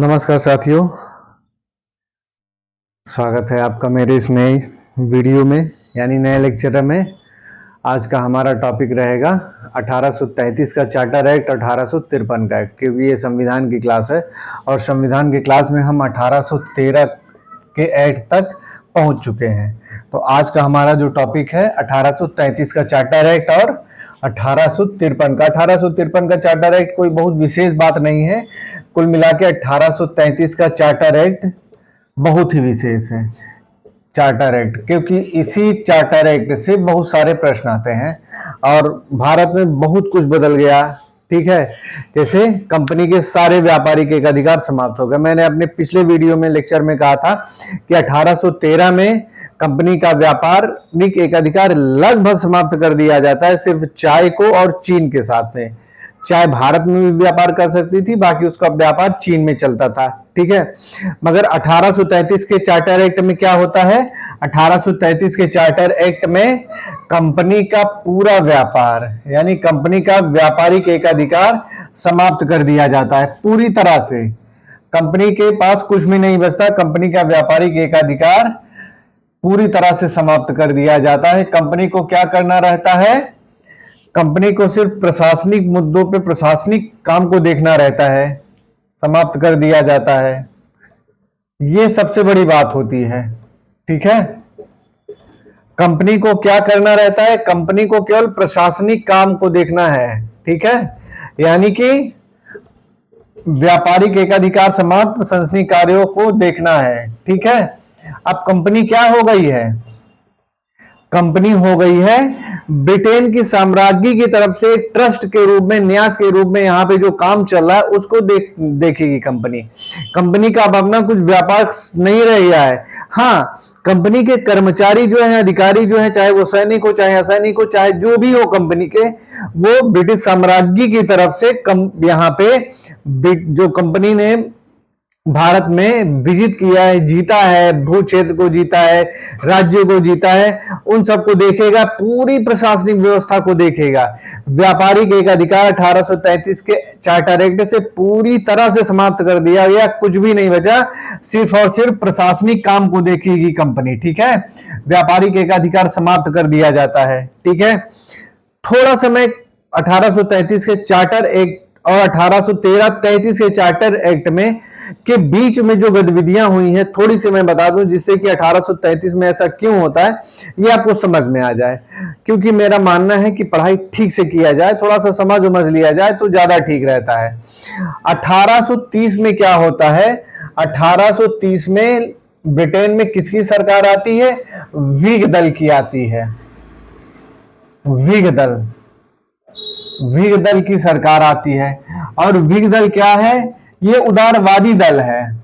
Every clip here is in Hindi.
नमस्कार साथियों, स्वागत है आपका मेरे इस नए वीडियो में यानी नए लेक्चर में। आज का हमारा टॉपिक रहेगा 1833 का चार्टर एक्ट, 1853 का एक्ट, क्योंकि ये संविधान की क्लास है और संविधान की क्लास में हम 1813 के एक्ट तक पहुंच चुके हैं। तो आज का हमारा जो टॉपिक है 1833 का चार्टर एक्ट और 1853 का। 1853 का चार्टर एक्ट कोई बहुत विशेष बात नहीं है, कुल मिला के 1833 का चार्टर एक्ट बहुत ही विशेष है। चार्टर एक्ट, क्योंकि इसी चार्टर एक्ट से बहुत सारे प्रश्न आते हैं और भारत में बहुत कुछ बदल गया। ठीक है, जैसे कंपनी के सारे व्यापारिक एक अधिकार समाप्त हो गए। मैंने अपने पिछले वीडियो में लेक्चर में कहा था कि 1813 में कंपनी का व्यापारिक एक अधिकार लगभग समाप्त कर दिया जाता है, सिर्फ चाय को और चीन के साथ में। चाय भारत में भी व्यापार कर सकती थी, बाकी उसका व्यापार चीन में चलता था। ठीक है, मगर 1833 के चार्टर एक्ट में क्या होता है? 1833 के चार्टर एक्ट में कंपनी का पूरा व्यापार यानी कंपनी का व्यापारिक एक अधिकार समाप्त कर दिया जाता है पूरी तरह से। कंपनी के पास कुछ भी नहीं बचता, कंपनी का व्यापारिक एक अधिकार पूरी तरह से समाप्त कर दिया जाता है। कंपनी को क्या करना रहता है? कंपनी को सिर्फ प्रशासनिक मुद्दों पे प्रशासनिक काम को देखना रहता है, समाप्त कर दिया जाता है। ये सबसे बड़ी बात होती है। ठीक है, कंपनी को क्या करना रहता है? कंपनी को केवल प्रशासनिक काम को देखना है। ठीक है, यानी कि व्यापारिक एकाधिकार समाप्त, प्रशासनिक कार्यों को देखना है। ठीक है, अब कंपनी क्या हो गई है? कंपनी हो गई है ब्रिटेन की साम्राज्य की तरफ से एक ट्रस्ट के रूप में, न्यास के रूप में यहाँ पे जो काम चल रहा है उसको देखेगी कंपनी। कंपनी का अब अपना कुछ व्यापार नहीं रह गया है। हाँ, कंपनी के कर्मचारी जो है, अधिकारी जो है, चाहे वो सैनिक हो चाहे असैनिक हो, चाहे जो भी हो कंपनी के, वो ब्रिटिश साम्राज्य की तरफ से यहाँ पे जो कंपनी ने भारत में विजिट किया है, जीता है, भू क्षेत्र को जीता है, राज्य को जीता है, उन सबको देखेगा, पूरी प्रशासनिक व्यवस्था को देखेगा। व्यापारिक एक अधिकार 1833 के चार्टर एक्ट से पूरी तरह से समाप्त कर दिया गया, कुछ भी नहीं बचा, सिर्फ और सिर्फ प्रशासनिक काम को देखेगी कंपनी। ठीक है, व्यापारिक एक अधिकार समाप्त कर दिया जाता है। ठीक है, थोड़ा समय 1833 के चार्टर एक्ट और 1833 के चार्टर एक्ट में के बीच में जो गतिविधियां हुई हैं थोड़ी सी मैं बता दूं, जिससे कि 1833 में ऐसा क्यों होता है ये आपको समझ में आ जाए। क्योंकि मेरा मानना है कि पढ़ाई ठीक से किया जाए, थोड़ा सा समझ लिया जाए तो ज्यादा ठीक रहता है। 1830 में क्या होता है? 1830 में ब्रिटेन में किसकी सरकार आती है? व्हिग दल की आती है। व्हिग दल की सरकार आती है। और व्हिग दल क्या है? ये उदारवादी दल है।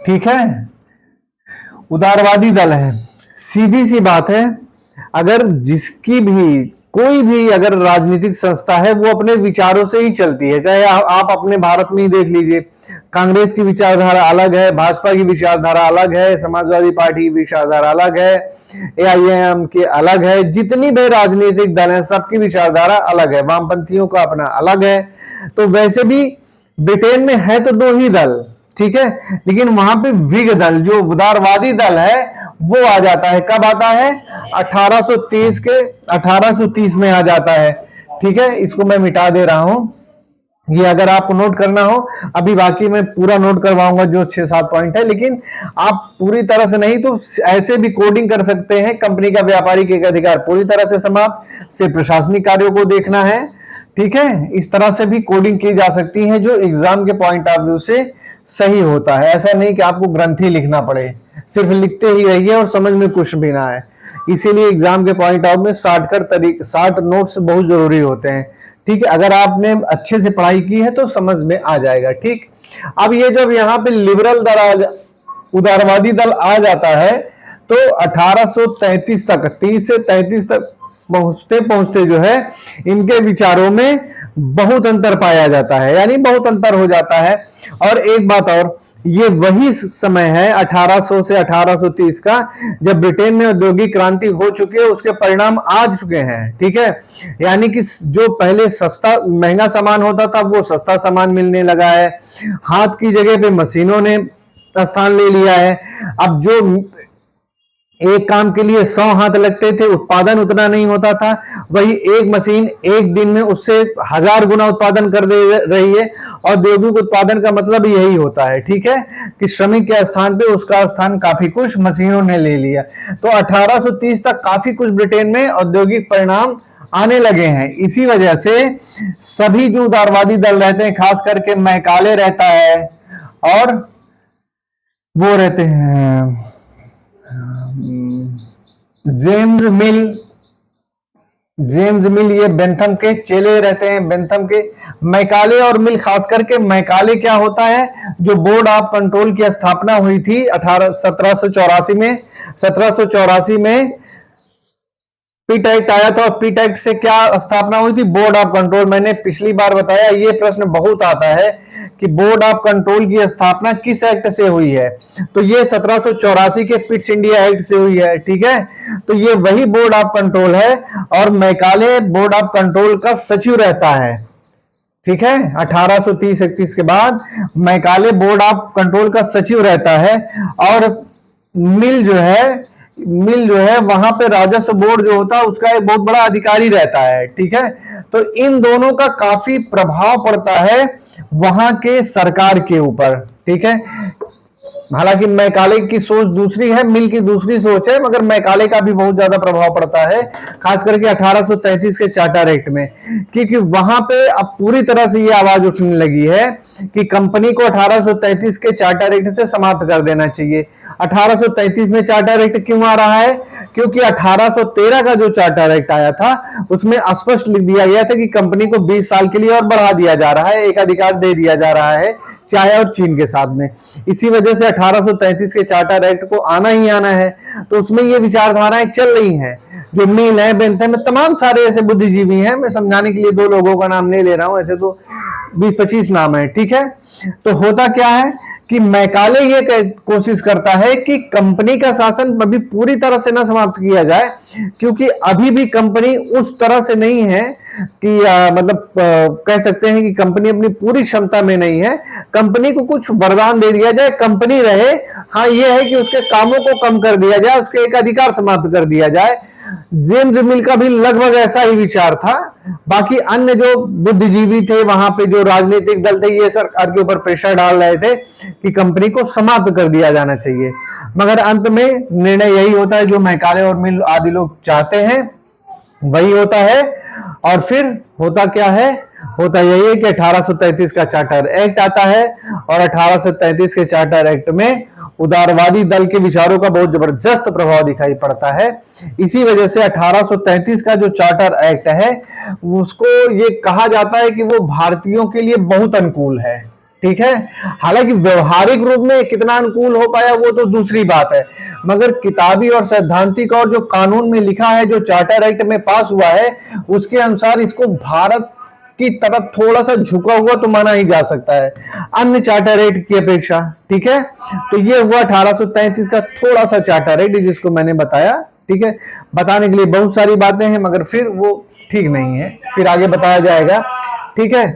ठीक है, उदारवादी दल है। सीधी सी बात है, अगर जिसकी भी कोई भी अगर राजनीतिक संस्था है वो अपने विचारों से ही चलती है। चाहे आप अपने भारत में ही देख लीजिए, कांग्रेस की विचारधारा अलग है, भाजपा की विचारधारा अलग है, समाजवादी पार्टी की विचारधारा अलग है, AIM की अलग है, जितनी भी राजनीतिक दल है सबकी विचारधारा अलग है, वामपंथियों का अपना अलग है। तो वैसे भी ब्रिटेन में है तो दो ही दल, ठीक है, लेकिन वहां पे व्हिग दल जो उदारवादी दल है वो आ जाता है। कब आता है? 1830 में आ जाता है। ठीक है, इसको मैं मिटा दे रहा हूं, ये अगर आपको नोट करना हो, अभी बाकी मैं पूरा नोट करवाऊंगा जो 6-7 पॉइंट है, लेकिन आप पूरी तरह से नहीं तो ऐसे भी कोडिंग कर सकते हैं। कंपनी का व्यापारिक एक अधिकार पूरी तरह से समाप्त, से प्रशासनिक कार्यों को देखना है। ठीक है, इस तरह से भी कोडिंग की जा सकती है जो एग्जाम के पॉइंट ऑफ व्यू से सही होता है। ऐसा नहीं कि आपको ग्रंथि लिखना पड़े, सिर्फ लिखते ही रहिए और समझ में कुछ भी ना आए। इसीलिए एग्जाम के पॉइंट ऑफ में शॉर्ट नोट्स बहुत जरूरी होते हैं। ठीक है, अगर आपने अच्छे से पढ़ाई की है तो समझ में आ जाएगा। ठीक, अब ये जब यहाँ पे लिबरल दल, उदारवादी दल आ जाता है तो 1833 तक, 30 से 33 तक पहुंचते जो है इनके विचारों में बहुत अंतर पाया जाता है, यानी बहुत अंतर हो जाता है। और एक बात और, ये वही समय है 1800 से 1830 का, जब ब्रिटेन में औद्योगिक क्रांति हो चुकी है, उसके परिणाम आ चुके हैं। ठीक है, यानी कि जो पहले सस्ता महंगा सामान होता था वो सस्ता सामान मिलने लगा है, हाथ की जगह पे मशीनों ने स्थान ले लिया है। अब जो एक काम के लिए 100 हाथ लगते थे, उत्पादन उतना नहीं होता था, वही एक मशीन एक दिन में उससे 1000 गुना उत्पादन कर दे रही है। औद्योगिक उत्पादन का मतलब यही होता है। ठीक है, कि श्रमिक के स्थान पे उसका स्थान काफी कुछ मशीनों ने ले लिया। तो 1830 तक काफी कुछ ब्रिटेन में औद्योगिक परिणाम आने लगे हैं। इसी वजह से सभी जो उदारवादी दल रहते हैं, खास करके मैकाले रहता है और वो रहते हैं जेम्स मिल, ये बेंथम के चेले रहते हैं। बेंथम के मैकाले और मिल, खास करके मैकाले क्या होता है, जो बोर्ड ऑफ कंट्रोल की स्थापना हुई थी 1784 में। 1784 में पिट एक्ट आया था, और पिट एक्ट से क्या स्थापना हुई थी, बोर्ड ऑफ कंट्रोल। मैंने पिछली बार बताया, ये प्रश्न बहुत आता है कि बोर्ड ऑफ कंट्रोल की स्थापना किस एक्ट से हुई है, तो ये 1784 के पिट्स इंडिया एक्ट से हुई है। ठीक है, तो ये वही बोर्ड ऑफ कंट्रोल है, और मैकाले बोर्ड ऑफ कंट्रोल का सचिव रहता है। ठीक है, 1830-31 के बाद मैकाले बोर्ड ऑफ कंट्रोल का सचिव रहता है, और मिल जो है वहां पे राजस्व बोर्ड जो होता है उसका एक बहुत बड़ा अधिकारी रहता है। ठीक है, तो इन दोनों का काफी प्रभाव पड़ता है वहां के सरकार के ऊपर। ठीक है, हालांकि मैकाले की सोच दूसरी है, मिल की दूसरी सोच है, मगर मैकाले का भी बहुत ज्यादा प्रभाव पड़ता है, खास करके 1833 के चार्टर एक्ट में, क्योंकि वहां पे अब पूरी तरह से ये आवाज उठने लगी है कि कंपनी को 1833 के चार्टर एक्ट से समाप्त कर देना चाहिए। 1833 में चार्टर एक्ट क्यों आ रहा है, क्योंकि 1813 का जो चार्टर एक्ट आया था उसमें स्पष्ट लिख दिया गया था कि कंपनी को 20 साल के लिए और बढ़ा दिया जा रहा है, एक अधिकार दे दिया जा रहा है चाय और चीन के साथ में। इसी वजह से 1833 के चार्टर एक्ट को आना ही आना है। तो उसमें ये विचारधाराएं चल रही हैं, जो मिल है, बेंथम है, तमाम सारे ऐसे बुद्धिजीवी हैं। मैं समझाने के लिए 2 लोगों का नाम नहीं ले रहा हूं, ऐसे तो 20-25 नाम है। ठीक है, तो होता क्या है कि मैकाले ये कोशिश करता है कि कंपनी का शासन अभी पूरी तरह से ना समाप्त किया जाए, क्योंकि अभी भी कंपनी उस तरह से नहीं है कि मतलब कह सकते हैं कि कंपनी अपनी पूरी क्षमता में नहीं है। कंपनी को कुछ वरदान दे दिया जाए, कंपनी रहे। हाँ, ये है कि उसके कामों को कम कर दिया जाए, उसके एक अधिकार समाप्त कर दिया जाए। जेम्स मिल का भी लगभग ऐसा ही विचार था। बाकी अन्य जो बुद्धिजीवी थे वहां पे, जो राजनीतिक दल थे, ये सरकार के ऊपर प्रेशर डाल रहे थे कि कंपनी को समाप्त कर दिया जाना चाहिए, मगर अंत में निर्णय यही होता है जो मैकाले और मिल आदि लोग चाहते हैं वही होता है। और फिर होता क्या है, होता यही है कि 1833 का चार्टर एक्ट आता है, और 1833 के चार्टर एक्ट में उदारवादी दल के विचारों का बहुत जबरदस्त प्रभाव दिखाई पड़ता है। इसी वजह से 1833 का जो चार्टर एक्ट है उसको ये कहा जाता है कि वो भारतीयों के लिए बहुत अनुकूल है। ठीक है, हालांकि व्यवहारिक रूप में कितना अनुकूल हो पाया वो तो दूसरी बात है, मगर किताबी और सैद्धांतिक और जो कानून में लिखा है, जो चार्टर एक्ट में पास हुआ है, उसके अनुसार इसको भारत की तरफ थोड़ा सा झुका हुआ तो माना ही जा सकता है अन्य चार्टर एक्ट की अपेक्षा। ठीक है, तो ये हुआ 1833 का थोड़ा सा चार्टर एक्ट जिसको मैंने बताया। ठीक है, बताने के लिए बहुत सारी बातें हैं, मगर फिर वो ठीक नहीं है, फिर आगे बताया जाएगा। ठीक है,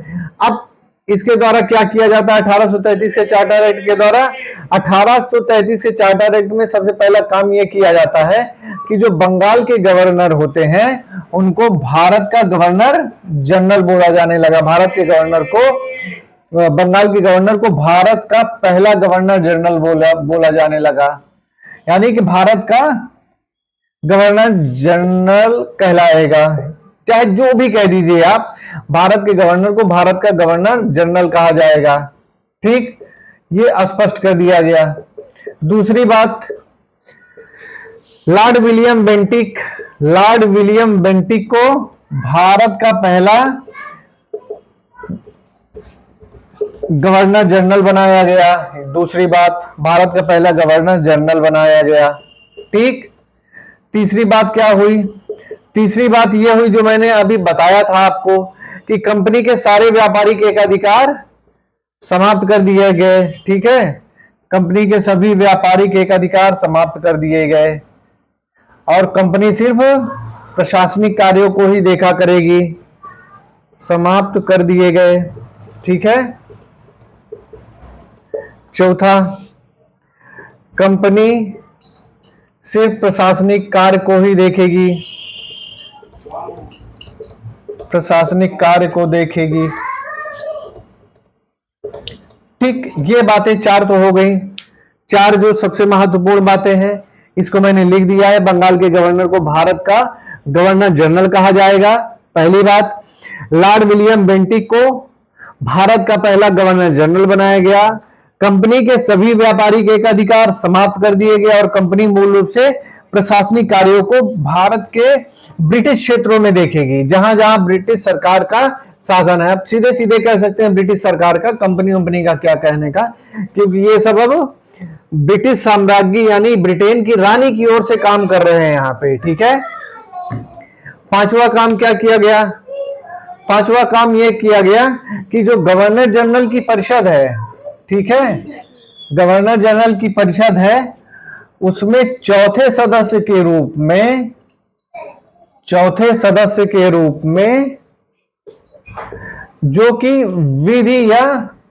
अब इसके द्वारा क्या किया जाता है 1833 के चार्टर एक्ट के द्वारा? 1833 के चार्टर एक्ट में सबसे पहला काम यह किया जाता है कि जो बंगाल के गवर्नर होते हैं उनको भारत का गवर्नर जनरल बोला जाने लगा। भारत के गवर्नर को, बंगाल के गवर्नर को भारत का पहला गवर्नर जनरल बोला जाने लगा, यानी कि भारत का गवर्नर जनरल कहलाएगा, चाहे जो भी कह दीजिए आप, भारत के गवर्नर को भारत का गवर्नर जनरल कहा जाएगा। ठीक, ये स्पष्ट कर दिया गया। दूसरी बात, लॉर्ड विलियम बेंटिक को भारत का पहला गवर्नर जनरल बनाया गया। दूसरी बात, भारत का पहला गवर्नर जनरल बनाया गया। ठीक, तीसरी बात क्या हुई? तीसरी बात यह हुई जो मैंने अभी बताया था आपको कि कंपनी के सारे व्यापारिक एकाधिकार समाप्त कर दिए गए। ठीक है, कंपनी के सभी व्यापारिक एकाधिकार समाप्त कर दिए गए और कंपनी सिर्फ प्रशासनिक कार्यों को ही देखा करेगी, समाप्त कर दिए गए। ठीक है। चौथा, कंपनी सिर्फ प्रशासनिक कार्य को ही देखेगी, प्रशासनिक कार्य को देखेगी। ठीक, ये बातें चार तो हो गई। चार जो सबसे महत्वपूर्ण बातें हैं इसको मैंने लिख दिया है। बंगाल के गवर्नर को भारत का गवर्नर जनरल कहा जाएगा। पहली बात, लॉर्ड विलियम बेंटिक को भारत का पहला गवर्नर जनरल बनाया गया। कंपनी के सभी व्यापारिक एकाधिकार समाप्त कर दिए गए और कंपनी मूल रूप से प्रशासनिक कार्यों को भारत के ब्रिटिश क्षेत्रों में देखेगी, जहां जहां ब्रिटिश सरकार का शासन है। अब सीधे सीधे कह सकते हैं ब्रिटिश सरकार का, कंपनी का क्या कहने का, क्योंकि ये सब अब ब्रिटिश साम्राज्य यानी ब्रिटेन की रानी की ओर से काम कर रहे हैं यहाँ पे। ठीक है। पांचवा काम क्या किया गया? पांचवा काम यह किया गया कि जो गवर्नर जनरल की परिषद है, ठीक है, गवर्नर जनरल की परिषद है, उसमें चौथे सदस्य के रूप में जो कि विधि या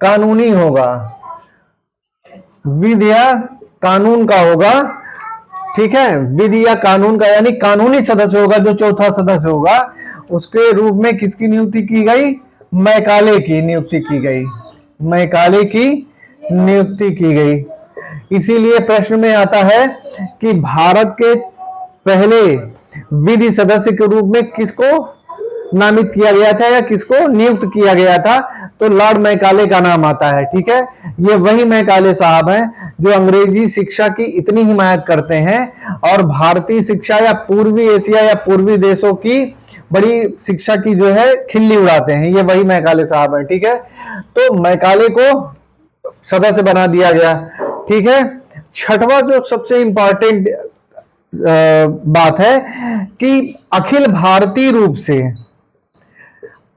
कानूनी होगा, विधि या कानून का होगा। ठीक है, विधि या कानून का यानी कानूनी सदस्य होगा, जो चौथा सदस्य होगा, उसके रूप में किसकी नियुक्ति की गई? मैकाले की नियुक्ति की गई, मैकाले की नियुक्ति की गई। इसीलिए प्रश्न में आता है कि भारत के पहले विधि सदस्य के रूप में किसको नामित किया गया था या किसको नियुक्त किया गया था? तो लॉर्ड मैकाले का नाम आता है। ठीक है, ये वही मैकाले साहब हैं जो अंग्रेजी शिक्षा की इतनी हिमायत करते हैं और भारतीय शिक्षा या पूर्वी एशिया या पूर्वी देशों की बड़ी शिक्षा की जो है खिल्ली उड़ाते हैं, ये वही मैकाले साहब हैं। ठीक है, तो मैकाले को सदस्य बना दिया गया। ठीक है। छठवां जो सबसे इंपॉर्टेंट बात है कि अखिल भारतीय रूप से,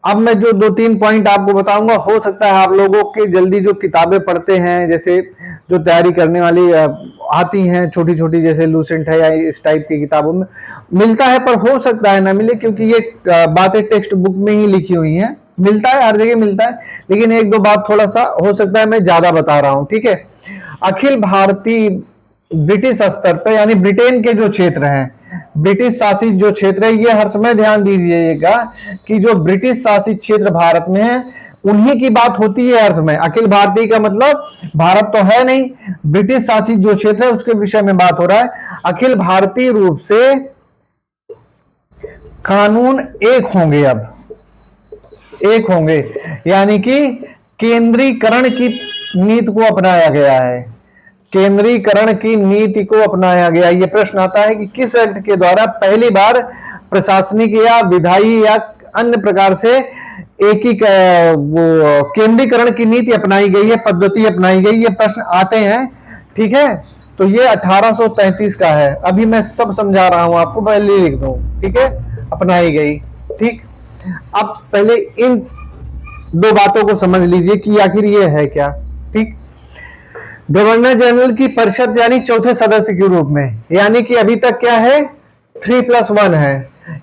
अब मैं जो 2-3 पॉइंट आपको बताऊंगा, हो सकता है आप लोगों के जल्दी जो किताबें पढ़ते हैं, जैसे जो तैयारी करने वाली आती हैं छोटी छोटी, जैसे लूसेंट है या इस टाइप की किताबों में मिलता है, पर हो सकता है ना मिले, क्योंकि ये बातें टेक्स्ट बुक में ही लिखी हुई हैं। मिलता है, हर जगह मिलता है, लेकिन एक दो बात थोड़ा सा हो सकता है मैं ज्यादा बता रहा हूं। ठीक है, अखिल भारतीय ब्रिटिश स्तर पर यानी ब्रिटेन के जो क्षेत्र हैं, ब्रिटिश शासित जो क्षेत्र है, ये हर समय ध्यान दीजिएगा कि जो ब्रिटिश शासित क्षेत्र भारत में है उन्हीं की बात होती है हर समय। अखिल भारतीय का मतलब भारत तो है नहीं, ब्रिटिश शासित जो क्षेत्र है उसके विषय में बात हो रहा है। अखिल भारतीय रूप से कानून एक होंगे, अब एक होंगे, यानी कि केंद्रीकरण की नीति को अपनाया गया है, केंद्रीकरण की नीति को अपनाया गया। ये प्रश्न आता है कि किस एक्ट के द्वारा पहली बार प्रशासनिक या विधायी या अन्य प्रकार से एक ही वो केंद्रीकरण की नीति अपनाई गई है, पद्धति अपनाई गई, ये प्रश्न आते हैं। ठीक है, तो ये 1833 का है। अभी मैं सब समझा रहा हूं आपको, पहले लिख दूं। ठीक है, अपनाई गई। ठीक, अब पहले इन दो बातों को समझ लीजिए कि आखिर ये है क्या। ठीक, गवर्नर जनरल की परिषद यानी चौथे सदस्य के रूप में, यानी कि अभी तक क्या है 3+1 है।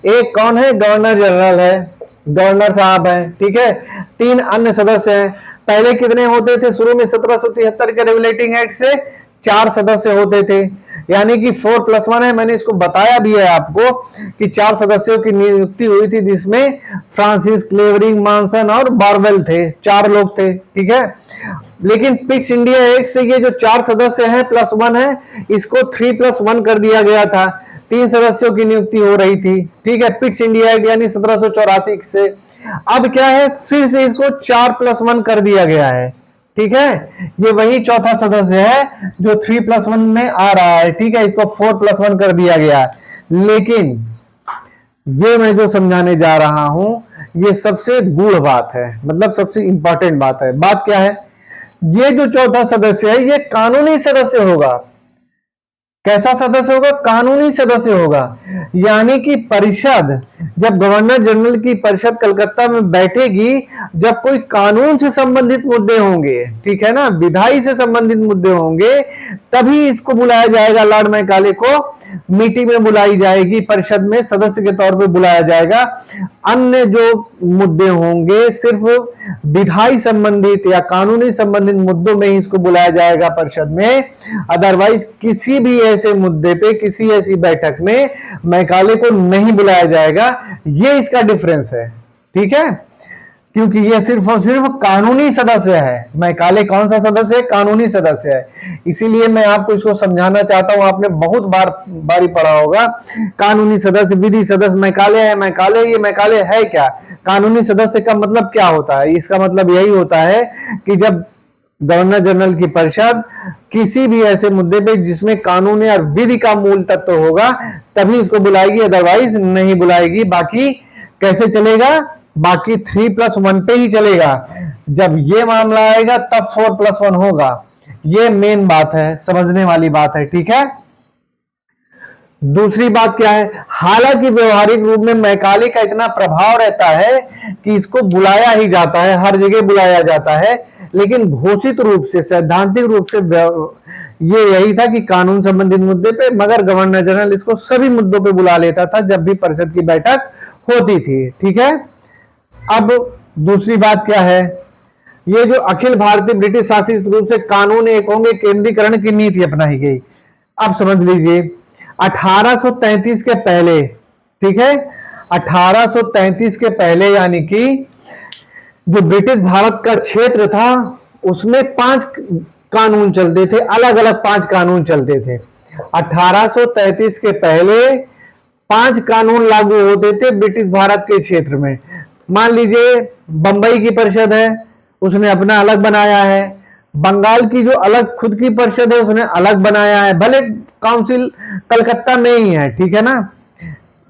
एक कौन है? गवर्नर जनरल है, गवर्नर साहब है। ठीक है, 3 अन्य सदस्य हैं। पहले कितने होते थे? शुरू में 1773 के रेगुलेटिंग एक्ट से 4 सदस्य होते थे, यानी कि 4+1 है। मैंने इसको बताया भी है आपको कि 4 सदस्यों की नियुक्ति हुई थी, जिसमें फ्रांसिस, क्लेवरिंग, मॉनसन और बारवेल थे, 4 लोग थे। ठीक है, लेकिन पिट्स इंडिया एक्ट से ये जो 4 सदस्य हैं +1 है, इसको 3+1 कर दिया गया था। 3 सदस्यों की नियुक्ति हो रही थी। ठीक है, पिट्स इंडिया एक्ट यानी 1784 से। अब क्या है, फिर से इसको 4+1 कर दिया गया है। ठीक है, ये वही चौथा सदस्य है जो 3+1 में आ रहा है। ठीक है, इसको 4+1 कर दिया गया है। लेकिन ये मैं जो समझाने जा रहा हूं ये सबसे गूढ़ बात है, मतलब सबसे इंपॉर्टेंट बात है। बात क्या है? ये जो चौथा सदस्य है ये कानूनी सदस्य होगा। कैसा सदस्य होगा? कानूनी सदस्य होगा। यानी कि परिषद जब गवर्नर जनरल की परिषद कलकत्ता में बैठेगी, जब कोई कानून से संबंधित मुद्दे होंगे, ठीक है ना, विधायी से संबंधित मुद्दे होंगे, तभी इसको बुलाया जाएगा, लॉर्ड मैकाले को मीटिंग में बुलाई जाएगी, परिषद में सदस्य के तौर पे बुलाया जाएगा। अन्य जो मुद्दे होंगे सिर्फ विधायी संबंधित या कानूनी संबंधित मुद्दों में ही इसको बुलाया जाएगा परिषद में। अदरवाइज किसी भी ऐसे मुद्दे पे, किसी ऐसी बैठक में मैकाले को नहीं बुलाया जाएगा। ये इसका डिफरेंस है, ठीक है, क्योंकि ये सिर्फ और सिर्फ कानूनी सदस्य है। मैकाले कौन सा सदस्य है? कानूनी सदस्य है। इसीलिए मैं आपको इसको समझाना चाहता हूं। आपने बहुत बारी पढ़ा होगा कानूनी सदस्य, विधि सदस्य, मैकाले है। मैकाले, ये मैकाले है क्या? कानूनी सदस्य का मतलब क्या होता है? इसका मतलब यही होता है कि जब गवर्नर जनरल की परिषद किसी भी ऐसे मुद्दे पे जिसमें कानून और विधि का मूल तत्व होगा, तभी इसको बुलाएगी, अदरवाइज नहीं बुलाएगी। बाकी कैसे चलेगा? बाकी 3+1 पे ही चलेगा। जब ये मामला आएगा तब 4+1 होगा। ये मेन बात है, समझने वाली बात है, ठीक है। दूसरी बात क्या है? हालांकि व्यवहारिक रूप में मैकाले का इतना प्रभाव रहता है कि इसको बुलाया ही जाता है, हर जगह बुलाया जाता है, लेकिन घोषित रूप से, सैद्धांतिक रूप से ये यही था कि कानून संबंधित मुद्दे पे, मगर गवर्नर जनरल इसको सभी मुद्दों पे बुला लेता था जब भी परिषद की बैठक होती थी, ठीक है। अब दूसरी बात क्या है? ये जो अखिल भारतीय ब्रिटिश शासित रूप से कानून एक होंगे, केंद्रीकरण की नीति अपनाई गई। अब समझ लीजिए 1833 के पहले, ठीक है, 1833 के पहले यानी कि जो ब्रिटिश भारत का क्षेत्र था उसमें 5 कानून चलते थे, अलग अलग 5 कानून चलते थे। 1833 के पहले 5 कानून लागू होते थे ब्रिटिश भारत के क्षेत्र में। मान लीजिए बंबई की परिषद है, उसने अपना अलग बनाया है। बंगाल की जो अलग खुद की परिषद है उसने अलग बनाया है, भले काउंसिल कलकत्ता में ही है, ठीक है ना।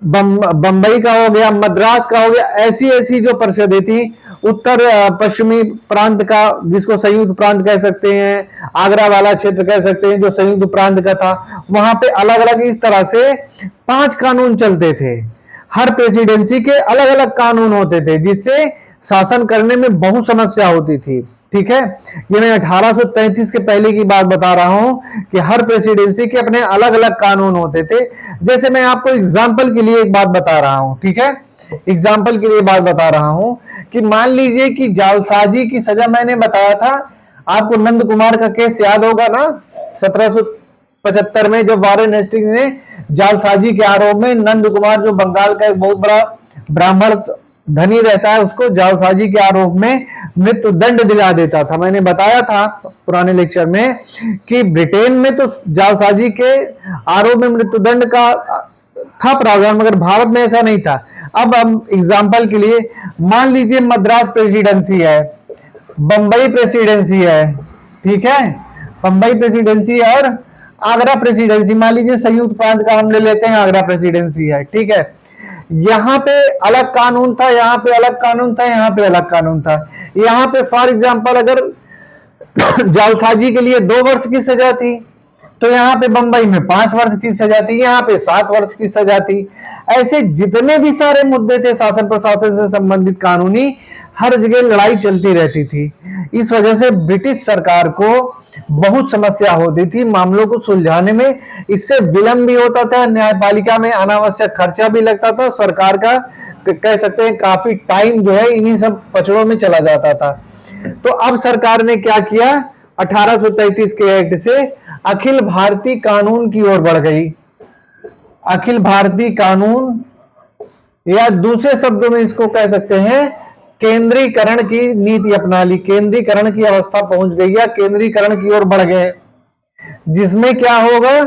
बंबई का हो गया, मद्रास का हो गया, ऐसी ऐसी जो परिषदें थी, उत्तर पश्चिमी प्रांत का जिसको संयुक्त प्रांत कह सकते हैं, आगरा वाला क्षेत्र कह सकते हैं जो संयुक्त प्रांत का था, वहां पे अलग अलग इस तरह से 5 कानून चलते थे। हर प्रेसिडेंसी के अलग अलग कानून होते थे जिससे शासन करने में बहुत समस्या होती थी, ठीक है। ये मैं 1833 के पहले की बात बता रहा हूं कि हर प्रेसिडेंसी के अपने अलग अलग कानून होते थे। जैसे मैं आपको एग्जांपल के लिए एक बात बता रहा हूं, ठीक है, एग्जांपल के लिए बात बता रहा हूं कि मान लीजिए कि जालसाजी की सजा मैंने बताया था आपको, नंद कुमार का केस याद होगा ना, 1775 में जब वारेन हेस्टिंग्स ने जालसाजी के आरोप में नंद कुमार जो बंगाल का एक बहुत बड़ा ब्राह्मण धनी रहता है उसको जालसाजी के आरोप में मृत्यु दंड दिला देता था। मैंने बताया था पुराने लेक्चर में कि ब्रिटेन में तो जालसाजी के आरोप में मृत्यु दंड का था प्रावधान, मगर भारत में ऐसा नहीं था। अब हम एग्जांपल के लिए मान लीजिए मद्रास प्रेसिडेंसी है, बंबई प्रेसिडेंसी है, ठीक है, बंबई प्रेसिडेंसी और आगरा प्रेसिडेंसी, मान लीजिए संयुक्त प्रांत का हम ले लेते हैं, आगरा प्रेसिडेंसी है, ठीक है। यहाँ पे अलग कानून था, यहाँ पे अलग कानून था, यहाँ पे अलग कानून था। यहाँ पे फॉर एग्जांपल अगर जालसाजी के लिए 2 वर्ष की सजा थी तो यहाँ पे बंबई में 5 वर्ष की सजा थी, यहाँ पे 7 वर्ष की सजा थी। ऐसे जितने भी सारे मुद्दे थे शासन प्रशासन से संबंधित कानूनी, हर जगह लड़ाई चलती रहती थी। इस वजह से ब्रिटिश सरकार को बहुत समस्या होती थी मामलों को सुलझाने में। इससे विलंब भी होता था, न्यायपालिका में अनावश्यक खर्चा भी लगता था, सरकार का कह सकते हैं काफी टाइम जो है इन्हीं सब पचड़ों में चला जाता था। तो अब सरकार ने क्या किया, 1833 के एक्ट से अखिल भारतीय कानून की ओर बढ़ गई। अखिल भारतीय कानून, या दूसरे शब्दों में इसको कह सकते हैं केंद्रीकरण की नीति अपना ली। केंद्रीकरण की अवस्था पहुंच गई या केंद्रीकरण की ओर बढ़ गए, जिसमें क्या होगा,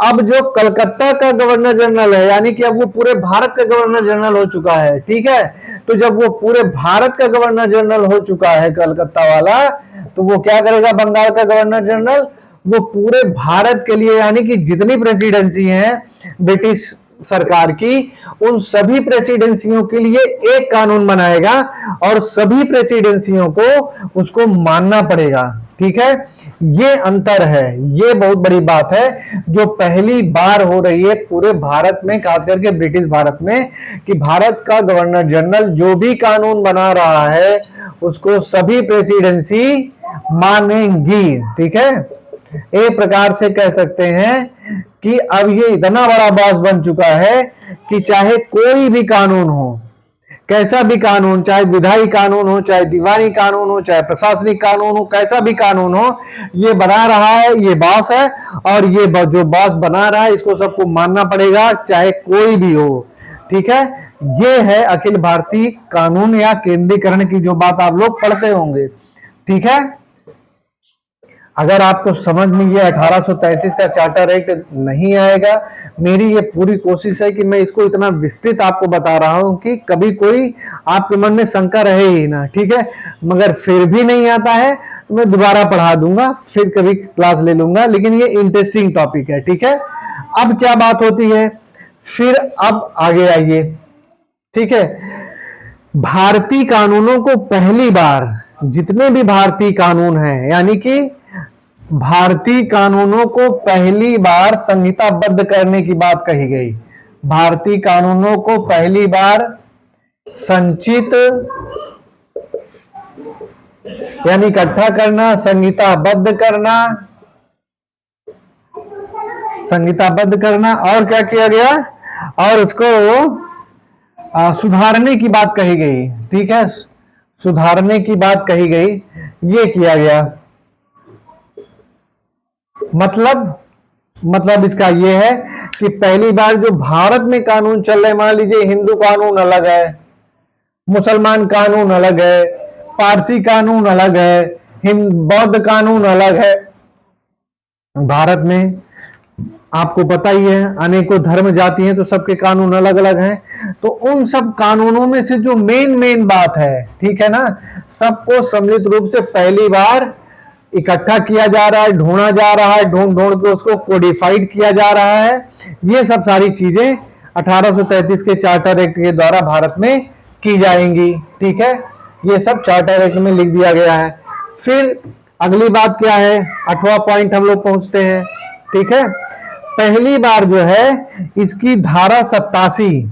अब जो कलकत्ता का गवर्नर जनरल है, यानी कि अब वो पूरे भारत का गवर्नर जनरल हो चुका है, ठीक है। तो जब वो पूरे भारत का गवर्नर जनरल हो चुका है कलकत्ता वाला, तो वो क्या करेगा, बंगाल का गवर्नर जनरल, वो पूरे भारत के लिए यानी कि जितनी प्रेसिडेंसी हैं ब्रिटिश सरकार की, उन सभी प्रेसिडेंसियों के लिए एक कानून बनाएगा और सभी प्रेसिडेंसियों को उसको मानना पड़ेगा। ठीक है, ये अंतर है, ये बहुत बड़ी बात है जो पहली बार हो रही है पूरे भारत में, खास करके ब्रिटिश भारत में, कि भारत का गवर्नर जनरल जो भी कानून बना रहा है उसको सभी प्रेसिडेंसी मानेंगी। ठीक है, एक प्रकार से कह सकते हैं कि अब ये इतना बड़ा बॉस बन चुका है कि चाहे कोई भी कानून हो, कैसा भी कानून, चाहे विधायी कानून हो, चाहे दीवानी कानून हो, चाहे प्रशासनिक कानून हो, कैसा भी कानून हो, ये बना रहा है, ये बॉस है, और ये जो बॉस बना रहा है इसको सबको मानना पड़ेगा, चाहे कोई भी हो। ठीक है, ये है अखिल भारतीय कानून या केंद्रीकरण की जो बात आप लोग पढ़ते होंगे। ठीक है, अगर आपको समझ में ये 1833 का चार्टर एक्ट नहीं आएगा, मेरी ये पूरी कोशिश है कि मैं इसको इतना विस्तृत आपको बता रहा हूं कि कभी कोई आपके मन में शंका रहे ही ना। ठीक है, मगर फिर भी नहीं आता है तो मैं दोबारा पढ़ा दूंगा, फिर कभी क्लास ले लूंगा, लेकिन ये इंटरेस्टिंग टॉपिक है। ठीक है, अब क्या बात होती है, फिर अब आगे आइए। ठीक है, भारतीय कानूनों को पहली बार, जितने भी भारतीय कानून हैं, यानी कि भारतीय कानूनों को पहली बार संहिताबद्ध करने की बात कही गई। भारतीय कानूनों को पहली बार संचित यानी इकट्ठा करना, संहिताबद्ध करना, संहिताबद्ध करना, और क्या किया गया, और उसको सुधारने की बात कही गई। ठीक है, सुधारने की बात कही गई, ये किया गया। मतलब इसका यह है कि पहली बार जो भारत में कानून चल रहे, मान लीजिए हिंदू कानून अलग है, मुसलमान कानून अलग है, पारसी कानून अलग है, बौद्ध कानून अलग है। भारत में आपको पता ही है अनेकों धर्म जाति हैं, तो सबके कानून अलग अलग हैं। तो उन सब कानूनों में से जो मेन बात है, ठीक है ना, सबको सम्मिलित रूप से पहली बार इकट्ठा किया जा रहा है, ढूंढा जा रहा है, ढूंढ के उसको कोडिफाइड किया जा रहा है। ये सब सारी चीजें 1833 के चार्टर एक्ट के द्वारा भारत में की जाएंगी। ठीक है, ये सब चार्टर एक्ट में लिख दिया गया है। फिर अगली बात क्या है, 8वां पॉइंट हम लोग पहुंचते हैं। ठीक है, पहली बार जो है इसकी धारा 87,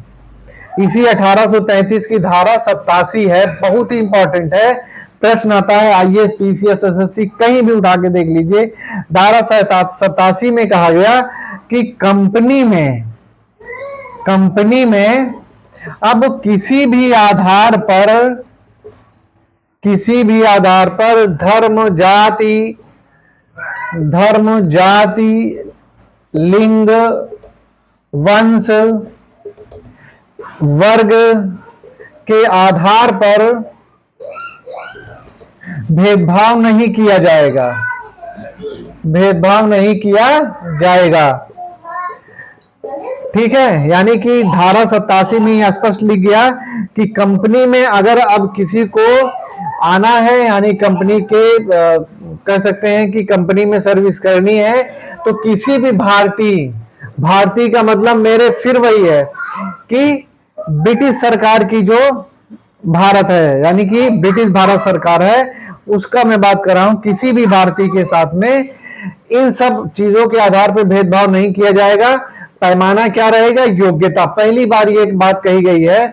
इसी 1833 की धारा 87 है, बहुत ही इंपॉर्टेंट है, प्रश्न आता है आईएएस, पीसीएस, एसएससी कहीं भी उठा के देख लीजिए। धारा 87 में कहा गया कि कंपनी में अब किसी भी आधार पर धर्म जाति लिंग वंश वर्ग के आधार पर भेदभाव नहीं किया जाएगा। ठीक है, यानी कि धारा 87 में स्पष्ट लिख गया कि कंपनी में अगर अब किसी को आना है, यानी कंपनी के कह सकते हैं कि कंपनी में सर्विस करनी है, तो किसी भी भारतीय का मतलब मेरे फिर वही है कि ब्रिटिश सरकार की जो भारत है, यानी कि ब्रिटिश भारत सरकार है, उसका मैं बात कर रहा हूं। किसी भी भारतीय के साथ में इन सब चीजों के आधार पर भेदभाव नहीं किया जाएगा। पैमाना क्या रहेगा, योग्यता। पहली बार ये एक बात कही गई है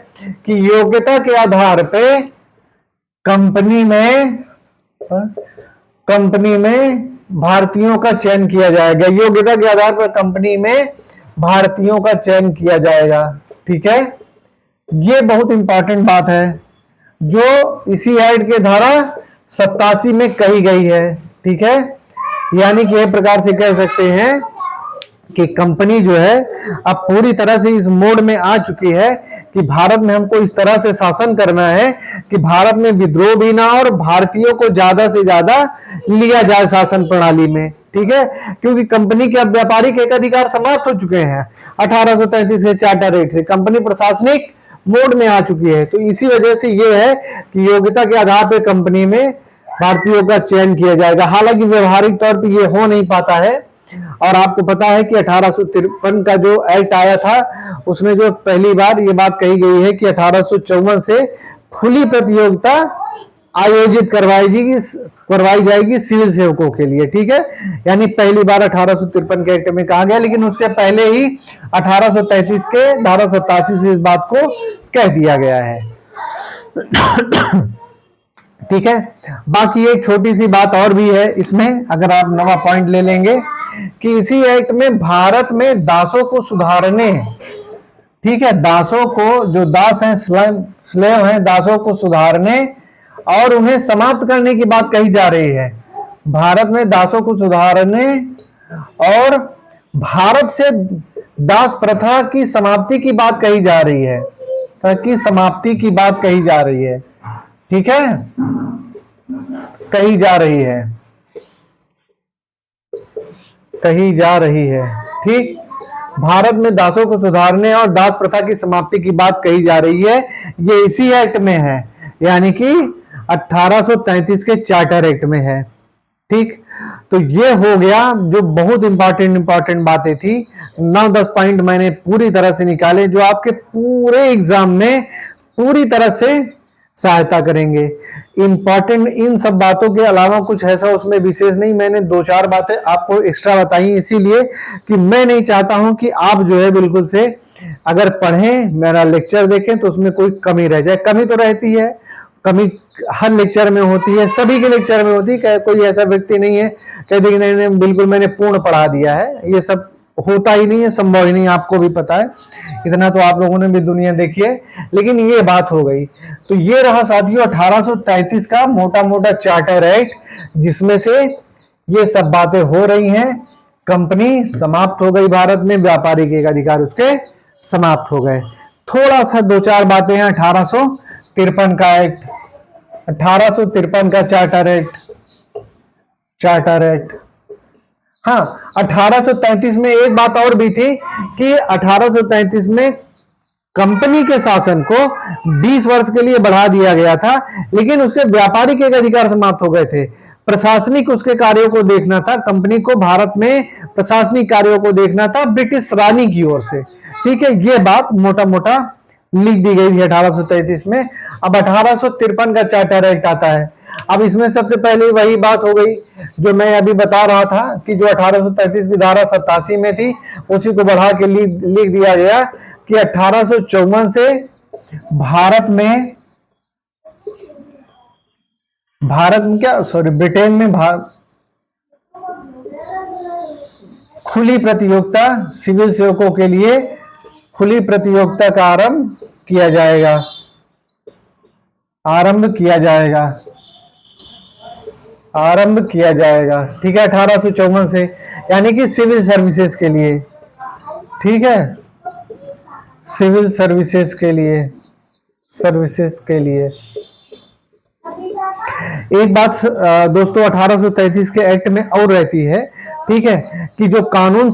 कि योग्यता के आधार पे कंपनी में भारतीयों का चयन किया जाएगा। योग्यता के आधार पर कंपनी में भारतीयों का चयन किया जाएगा। ठीक है, ये बहुत इंपॉर्टेंट बात है जो इसी एक्ट के धारा 87 में कही गई है। ठीक है, यानी कि एक प्रकार से कह सकते हैं कि कंपनी जो है अब पूरी तरह से इस मोड में आ चुकी है कि भारत में हमको इस तरह से शासन करना है कि भारत में विद्रोह भी ना और भारतीयों को ज्यादा से ज्यादा लिया जाए शासन प्रणाली में। ठीक है, क्योंकि कंपनी के अब व्यापारिक एक अधिकार समाप्त हो चुके हैं 1833 के चार्टर एक्ट से, कंपनी प्रशासनिक मोड में आ चुकी है। तो इसी वजह से ये है कि योग्यता के आधार पर कंपनी में भारतीयों का चयन किया जाएगा। हालांकि व्यवहारिक तौर पर यह हो नहीं पाता है, और आपको पता है कि 1853 का जो एक्ट आया था उसमें जो पहली बार ये बात कही गई है कि 1854 से खुली प्रतियोगिता आयोजित करवाई जाएगी, करवाई जाएगी सिविल सेवकों के लिए, ठीक है। यानी पहली बार 1853 के एक्ट में कहा गया, लेकिन उसके पहले ही 1833 के धारा 87 से इस बात को कह दिया गया है। ठीक है। बाकी एक छोटी सी बात और भी है इसमें, अगर आप नवा पॉइंट ले लेंगे कि इसी एक्ट में भारत में दासों को सुधारने, ठीक है, दासों को, जो दास हैं, स्लेव हैं, दासों को सुधारने और उन्हें समाप्त करने की बात कही जा रही है। भारत में दासों को सुधारने और भारत से दास प्रथा की समाप्ति की बात कही जा रही है, ताकि समाप्ति की बात कही जा रही है, ठीक है, कही जा रही है, कही जा रही है, ठीक। भारत में दासों को सुधारने और दास प्रथा की समाप्ति की बात कही जा रही है, ये इसी एक्ट में है, यानी कि 1833 के चार्टर एक्ट में है, ठीक। तो ये हो गया जो बहुत इंपॉर्टेंट बातें थी। 9-10 पॉइंट मैंने पूरी तरह से निकाले जो आपके पूरे एग्जाम में पूरी तरह से सहायता करेंगे। इंपॉर्टेंट इन सब बातों के अलावा कुछ ऐसा उसमें विशेष नहीं, मैंने 2-4 बातें आपको एक्स्ट्रा बताई इसीलिए कि मैं नहीं चाहता हूं कि आप जो है बिल्कुल से अगर पढ़ें, मेरा लेक्चर देखें तो उसमें कोई कमी रह जाए। कमी तो रहती है, कमी हर लेक्चर में होती है, सभी के लेक्चर में होती है। कोई ऐसा व्यक्ति नहीं है कहते कि नहीं बिल्कुल मैंने पूर्ण पढ़ा दिया है, ये सब होता ही नहीं है, संभव ही नहीं, आपको भी पता है, इतना तो आप लोगों ने भी दुनिया देखी है। लेकिन ये बात हो गई, तो ये रहा साथियों 1833 का मोटा मोटा चार्टर एक्ट, जिसमें से ये सब बातें हो रही हैं। कंपनी समाप्त हो गई भारत में, व्यापारी के अधिकार उसके समाप्त हो गए। थोड़ा सा 2-4 बातें हैं 1853 का एक्ट, 1853 का चार्टर एक्ट। हाँ, 1833 में एक बात और भी थी कि 1833 में कंपनी के शासन को 20 वर्ष के लिए बढ़ा दिया गया था, लेकिन उसके व्यापारी के अधिकार समाप्त हो गए थे। प्रशासनिक उसके कार्यों को देखना था, कंपनी को भारत में प्रशासनिक कार्यों को देखना था ब्रिटिश रानी की ओर से, ठीक है। ये बात मोटा मोटा लिख दी गई थी 1833 में। अब 1853 का चार्टर एक्ट आता है। अब इसमें सबसे पहले वही बात हो गई जो मैं अभी बता रहा था कि जो 1833 की धारा 87 में थी उसी को बढ़ा के लिख दिया गया कि 1854 से ब्रिटेन में खुली प्रतियोगिता, सिविल सेवकों के लिए खुली प्रतियोगिता का आरंभ किया जाएगा, ठीक है, 1854 से, यानी कि सिविल सर्विसेज के लिए, ठीक है, सिविल सर्विसेज के लिए। एक बात दोस्तों 1833 के एक्ट में और रहती है, ठीक है, कि जो कानून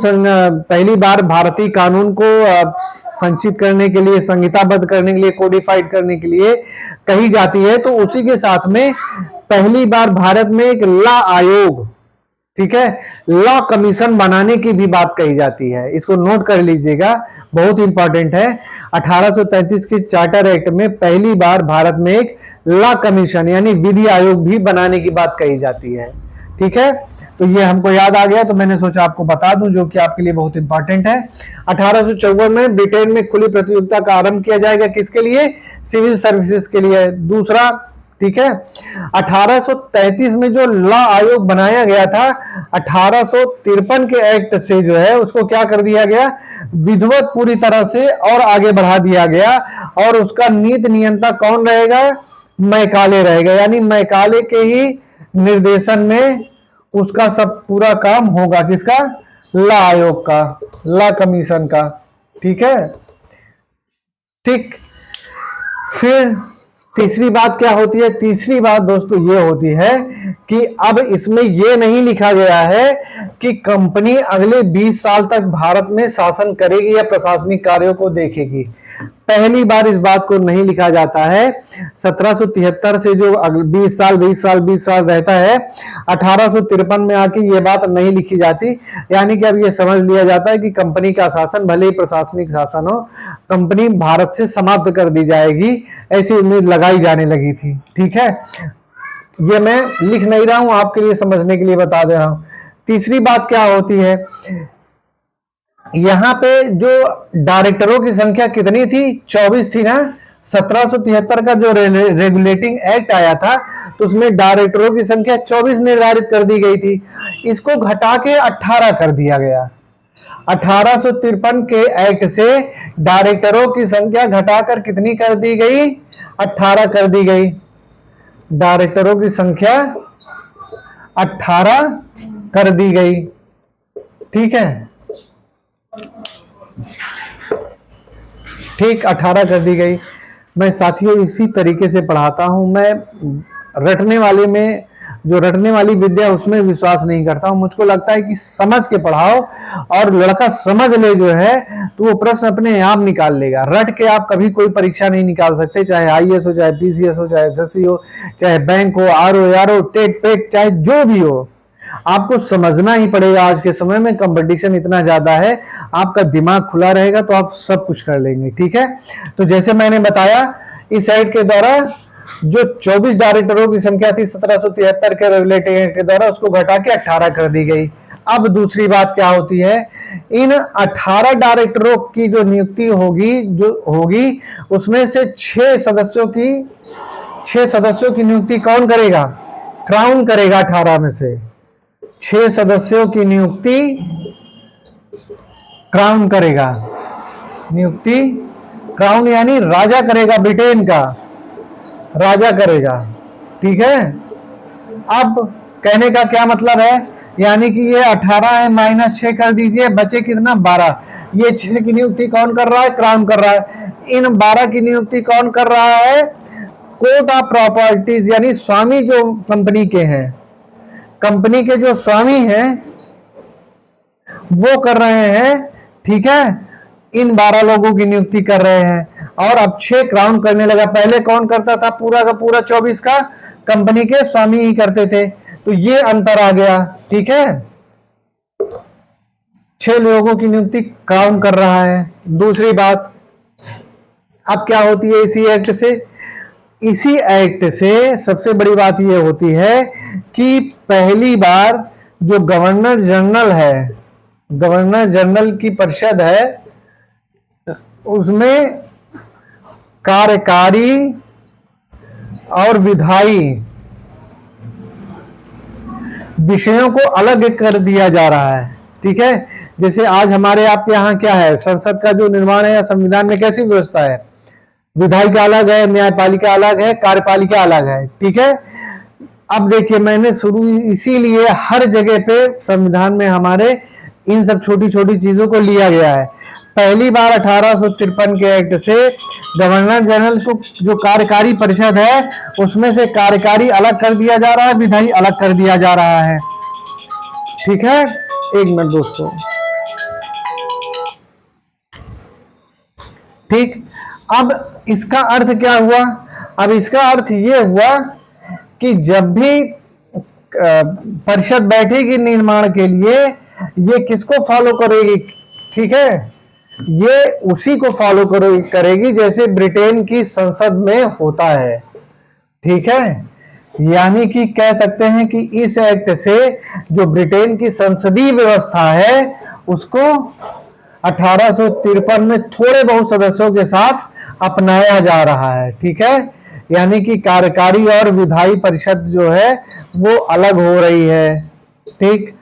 पहली बार भारतीय कानून को संचित करने के लिए, संहिताबद्ध करने के लिए, कोडिफाइड करने के लिए कही जाती है, तो उसी के साथ में पहली बार भारत में एक लॉ आयोग, ठीक है, लॉ कमीशन बनाने की भी बात कही जाती है। इसको नोट कर लीजिएगा, बहुत इंपॉर्टेंट है। 1833 के चार्टर एक्ट में पहली बार भारत में एक लॉ कमीशन यानी विधि आयोग भी बनाने की बात कही जाती है, ठीक है। तो ये हमको याद आ गया, तो मैंने सोचा आपको बता दूं, जो कि आपके लिए बहुत इंपॉर्टेंट है। 1854 में ब्रिटेन में खुली प्रतियोगिता का आरंभ किया जाएगा, किसके लिए? सिविल सर्विसेज के लिए। दूसरा, ठीक है, 1833 में जो लॉ आयोग बनाया गया था, 1853 के एक्ट से जो है उसको क्या कर दिया गया, विधिवत पूरी तरह से और आगे बढ़ा दिया गया, और उसका नीति नियंता कौन रहेगा? मैकाले रहेगा, यानी मैकाले के ही निर्देशन में उसका सब पूरा काम होगा। किसका? लॉ आयोग का, लॉ कमीशन का, ठीक है। ठीक, फिर तीसरी बात क्या होती है? तीसरी बात दोस्तों ये होती है कि अब इसमें ये नहीं लिखा गया है कि कंपनी अगले 20 साल तक भारत में शासन करेगी या प्रशासनिक कार्यों को देखेगी। पहली बार इस बात को नहीं लिखा जाता है। 1773 से जो 20 साल रहता है, 1853 में आके ये बात नहीं लिखी जाती, यानी कि अब ये समझ लिया जाता है कि कंपनी का शासन, भले ही प्रशासनिक शासन हो, कंपनी भारत से समाप्त कर दी जाएगी, ऐसी उम्मीद लगाई जाने लगी थी, ठीक है। ये मैं लिख नहीं रहा हूं, आपके लिए समझने के लिए बता दे रहा हूं। तीसरी बात क्या होती है, यहां पे जो डायरेक्टरों की संख्या कितनी थी, 24 थी ना। 1773 का जो रेगुलेटिंग एक्ट आया था तो उसमें डायरेक्टरों की संख्या 24 निर्धारित कर दी गई थी, इसको घटा के 18 कर दिया गया। 1853 के एक्ट से डायरेक्टरों की संख्या घटाकर कितनी कर दी गई, 18 कर दी गई। डायरेक्टरों की संख्या 18 कर दी गई, ठीक है, ठीक 18 कर दी गई। मैं साथियों इसी तरीके से पढ़ाता हूं, मैं रटने वाले में, जो रटने वाली विद्या उसमें विश्वास नहीं करता हूं। मुझको लगता है कि समझ के पढ़ाओ और लड़का समझ ले जो है तो वो प्रश्न अपने आप निकाल लेगा। रट के आप कभी कोई परीक्षा नहीं निकाल सकते, चाहे आईएएस हो, चाहे पीसीएस हो, चाहे एसएससी हो, चाहे बैंक हो, आरओ यारो, टेट पेट, चाहे जो भी हो, आपको समझना ही पड़ेगा। आज के समय में कंपटीशन इतना ज्यादा है, आपका दिमाग खुला रहेगा तो आप सब कुछ कर लेंगे, ठीक है। तो जैसे मैंने बताया, इस एक्ट के द्वारा जो 24 डायरेक्टरों की संख्या थी 1773 के रेगुलेटिंग एक्ट के द्वारा, उसको घटा के 18 कर दी गई। अब दूसरी बात क्या होती है, इन 18 डायरेक्टरों की जो नियुक्ति होगी उसमें से 6 सदस्यों की नियुक्ति कौन करेगा, क्राउन करेगा। 18 में से 6 सदस्यों की नियुक्ति क्राउन करेगा। नियुक्ति क्राउन यानी राजा करेगा, ब्रिटेन का राजा करेगा, ठीक है। अब कहने का क्या मतलब है, यानी कि ये 18 है, -6 कर दीजिए, बचे कितना, 12। ये 6 की नियुक्ति कौन कर रहा है, क्राउन कर रहा है। इन 12 की नियुक्ति कौन कर रहा है, कोर्ट ऑफ प्रॉपर्टीज, यानी स्वामी जो कंपनी के हैं, कंपनी के जो स्वामी हैं वो कर रहे हैं, ठीक है। इन 12 लोगों की नियुक्ति कर रहे हैं और अब 6 क्राउन करने लगा। पहले कौन करता था, पूरा का पूरा 24 का कंपनी के स्वामी ही करते थे, तो ये अंतर आ गया, ठीक है। 6 लोगों की नियुक्ति क्राउन कर रहा है। दूसरी बात अब क्या होती है इसी एक्ट से सबसे बड़ी बात यह होती है कि पहली बार जो गवर्नर जनरल की परिषद है, उसमें कार्यकारी और विधायी विषयों को अलग कर दिया जा रहा है, ठीक है। जैसे आज हमारे आपके यहाँ क्या है, संसद का जो निर्माण है या संविधान में कैसी व्यवस्था है, विधायिका अलग है, न्यायपालिका अलग है, कार्यपालिका अलग है, ठीक है। अब देखिए, मैंने शुरू इसीलिए हर जगह पे संविधान में हमारे इन सब छोटी छोटी चीजों को लिया गया है। पहली बार 1853 के एक्ट से गवर्नर जनरल को जो कार्यकारी परिषद है उसमें से कार्यकारी अलग कर दिया जा रहा है, विधायी अलग कर दिया जा रहा है, ठीक है। एक मिनट दोस्तों, ठीक। अब इसका अर्थ क्या हुआ, अब इसका अर्थ ये हुआ कि जब भी परिषद बैठेगी निर्माण के लिए, ये किसको फॉलो करेगी, ठीक है, ये उसी को फॉलो करेगी जैसे ब्रिटेन की संसद में होता है, ठीक है। यानी कि कह सकते हैं कि इस एक्ट से जो ब्रिटेन की संसदीय व्यवस्था है उसको 1853 में थोड़े बहुत सदस्यों के साथ अपनाया जा रहा है, ठीक है। यानी कि कार्यकारी और विधायी परिषद जो है वो अलग हो रही है, ठीक।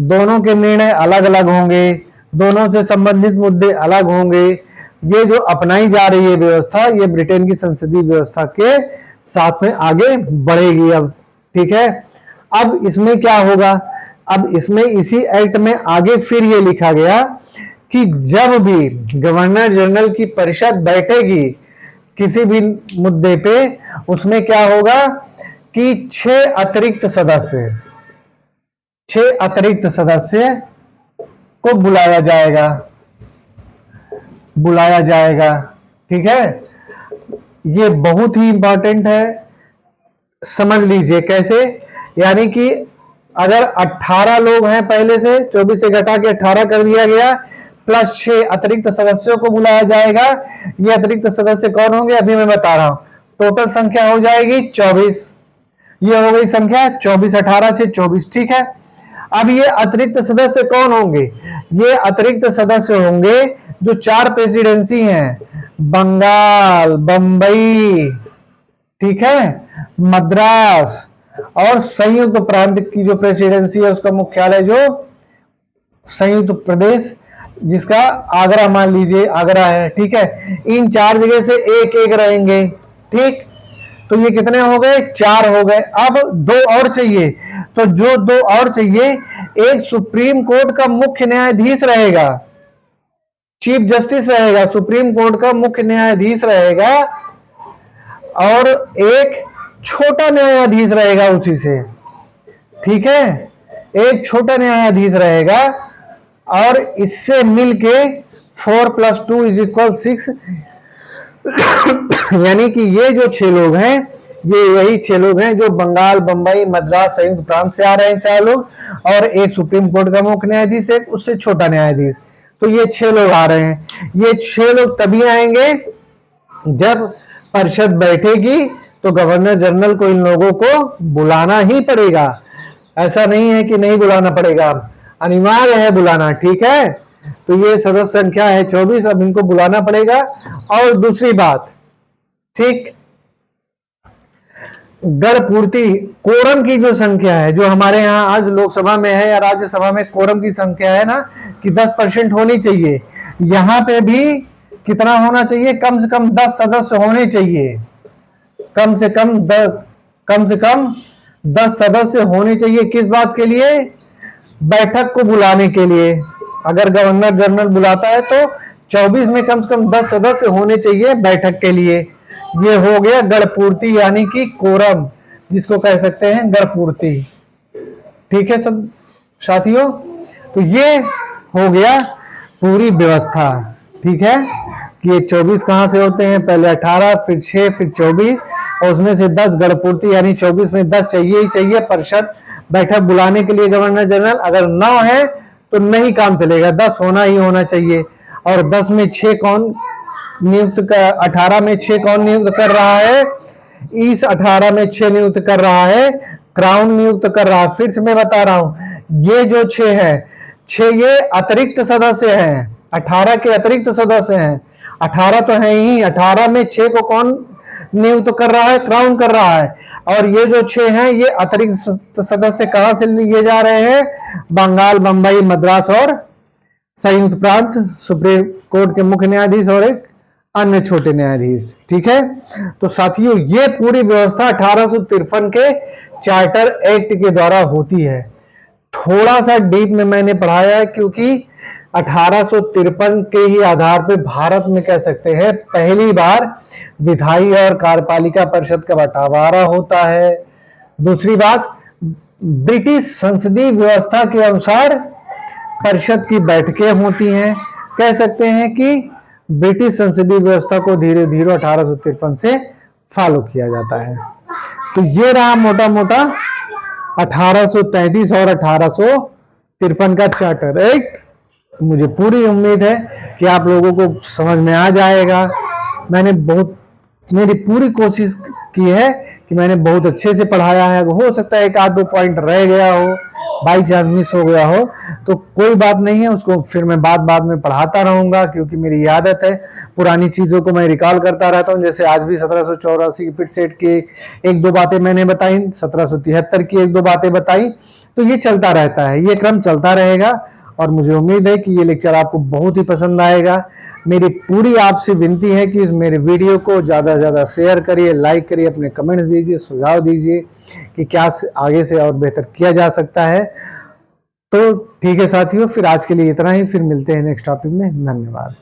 दोनों के निर्णय अलग अलग होंगे, दोनों से संबंधित मुद्दे अलग होंगे। ये जो अपनाई जा रही है व्यवस्था, ये ब्रिटेन की संसदीय व्यवस्था के साथ में आगे बढ़ेगी अब, ठीक है। अब इसमें क्या होगा, अब इसमें इसी एक्ट में आगे फिर ये लिखा गया कि जब भी गवर्नर जनरल की परिषद बैठेगी किसी भी मुद्दे पे, उसमें क्या होगा कि 6 अतिरिक्त सदस्य को बुलाया जाएगा, ठीक है। ये बहुत ही इंपॉर्टेंट है, समझ लीजिए कैसे। यानी कि अगर 18 लोग हैं पहले से, 24 से घटा के 18 कर दिया गया, प्लस 6 अतिरिक्त सदस्यों को बुलाया जाएगा। ये अतिरिक्त सदस्य कौन होंगे अभी मैं बता रहा हूं। टोटल संख्या हो जाएगी 24, ये हो गई संख्या 24, 18 से 24, ठीक है। अब ये अतिरिक्त सदस्य कौन होंगे? ये अतिरिक्त सदस्य होंगे जो 4 प्रेसिडेंसी हैं, बंगाल, बंबई, ठीक है, मद्रास और संयुक्त प्रांत की जो प्रेसिडेंसी है उसका मुख्यालय जो संयुक्त प्रदेश, जिसका आगरा मान लीजिए, आगरा है, ठीक है। इन 4 जगह से एक एक रहेंगे, ठीक। तो ये कितने हो गए? 4 हो गए। अब 2 और चाहिए, तो जो 2 और चाहिए, एक सुप्रीम कोर्ट का मुख्य न्यायाधीश रहेगा, चीफ जस्टिस रहेगा, सुप्रीम कोर्ट का मुख्य न्यायाधीश रहेगा, और एक छोटा न्यायाधीश रहेगा उसी से, ठीक है। एक छोटा न्यायाधीश रहेगा और इससे मिलके 4 + 2 = 6, यानी कि ये जो 6 लोग हैं, ये वही 6 लोग हैं जो बंगाल, बंबई, मद्रास, संयुक्त प्रांत से आ रहे हैं 4 लोग, और एक सुप्रीम कोर्ट का मुख्य न्यायाधीश, एक उससे छोटा न्यायाधीश। तो ये 6 लोग आ रहे हैं। ये 6 लोग तभी आएंगे जब परिषद बैठेगी, तो गवर्नर जनरल को इन लोगों को बुलाना ही पड़ेगा। ऐसा नहीं है कि नहीं बुलाना पड़ेगा, अनिवार्य है बुलाना, ठीक है। तो ये सदस्य संख्या है 24, अब इनको बुलाना पड़ेगा। और दूसरी बात, ठीक, गण पूर्ति कोरम की जो संख्या है, जो हमारे यहाँ आज लोकसभा में है या राज्यसभा में कोरम की संख्या है ना कि 10% होनी चाहिए, यहाँ पे भी कितना होना चाहिए? कम से कम 10 सदस्य होने चाहिए, कम से कम 10 सदस्य होने चाहिए। किस बात के लिए? बैठक को बुलाने के लिए। अगर गवर्नर जनरल बुलाता है तो 24 में कम से कम 10 सदस्य होने चाहिए बैठक के लिए। ये हो गया गणपूर्ति, यानी कि कोरम, जिसको कह सकते हैं गणपूर्ति, ठीक है सब साथियों। तो ये हो गया पूरी व्यवस्था, ठीक है, कि ये 24 कहां से होते हैं? पहले 18, फिर 6, फिर 24, और उसमें से 10 गणपूर्ति, यानी 24 में 10 चाहिए ही चाहिए परिषद बैठक बुलाने के लिए गवर्नर जनरल। अगर 9 है तो नहीं काम चलेगा, 10 होना ही होना चाहिए। और 10 में 6 कौन नियुक्त कर, 18 में 6 कौन नियुक्त कर रहा है? इस 18 में 6 नियुक्त कर रहा है क्राउन नियुक्त कर रहा है। फिर से मैं बता रहा हूं, ये जो 6 है, 6 ये अतिरिक्त सदस्य हैं, 18 के अतिरिक्त सदस्य हैं। 18 तो है ही, 18 में 6 को कौन नियुक्त कर रहा है? क्राउन कर रहा है। और ये जो 6 हैं, ये अतिरिक्त सदस्य कहां से लिए जा रहे हैं? बंगाल, बंबई, मद्रास और संयुक्त प्रांत, सुप्रीम कोर्ट के मुख्य न्यायाधीश और एक अन्य छोटे न्यायाधीश, ठीक है। तो साथियों, ये पूरी व्यवस्था 1853 के चार्टर एक्ट के द्वारा होती है। थोड़ा सा डीप में मैंने पढ़ाया है, क्योंकि 1853 के ही आधार पे भारत में कह सकते हैं पहली बार विधायी और कार्यपालिका परिषद का बंटवारा होता है। दूसरी बात, ब्रिटिश संसदीय व्यवस्था के अनुसार परिषद की बैठकें होती हैं। कह सकते हैं कि ब्रिटिश संसदीय व्यवस्था को धीरे धीरे 1853 से फॉलो किया जाता है। तो ये रहा मोटा मोटा 1833 और 1853 का चार्टर एक्ट। मुझे पूरी उम्मीद है कि आप लोगों को समझ में आ जाएगा। मेरी पूरी कोशिश की है कि मैंने बहुत अच्छे से पढ़ाया है। हो सकता है 1-2 पॉइंट रह गया हो, बाई चांस मिस हो गया हो, तो कोई बात नहीं है, उसको फिर मैं बाद में पढ़ाता रहूंगा, क्योंकि मेरी आदत है पुरानी चीजों को मैं रिकॉल करता रहता हूं। जैसे आज भी 1784 की पिट सेट की 1-2 बातें मैंने बताई, 1773 की 1-2 बातें बताई, तो ये चलता रहता है, ये क्रम चलता रहेगा। और मुझे उम्मीद है कि ये लेक्चर आपको बहुत ही पसंद आएगा। मेरी पूरी आपसे विनती है कि इस मेरे वीडियो को ज़्यादा से ज़्यादा शेयर करिए, लाइक करिए, अपने कमेंट्स दीजिए, सुझाव दीजिए कि क्या आगे से और बेहतर किया जा सकता है। तो ठीक है साथियों, फिर आज के लिए इतना ही, फिर मिलते हैं नेक्स्ट टॉपिक में। धन्यवाद।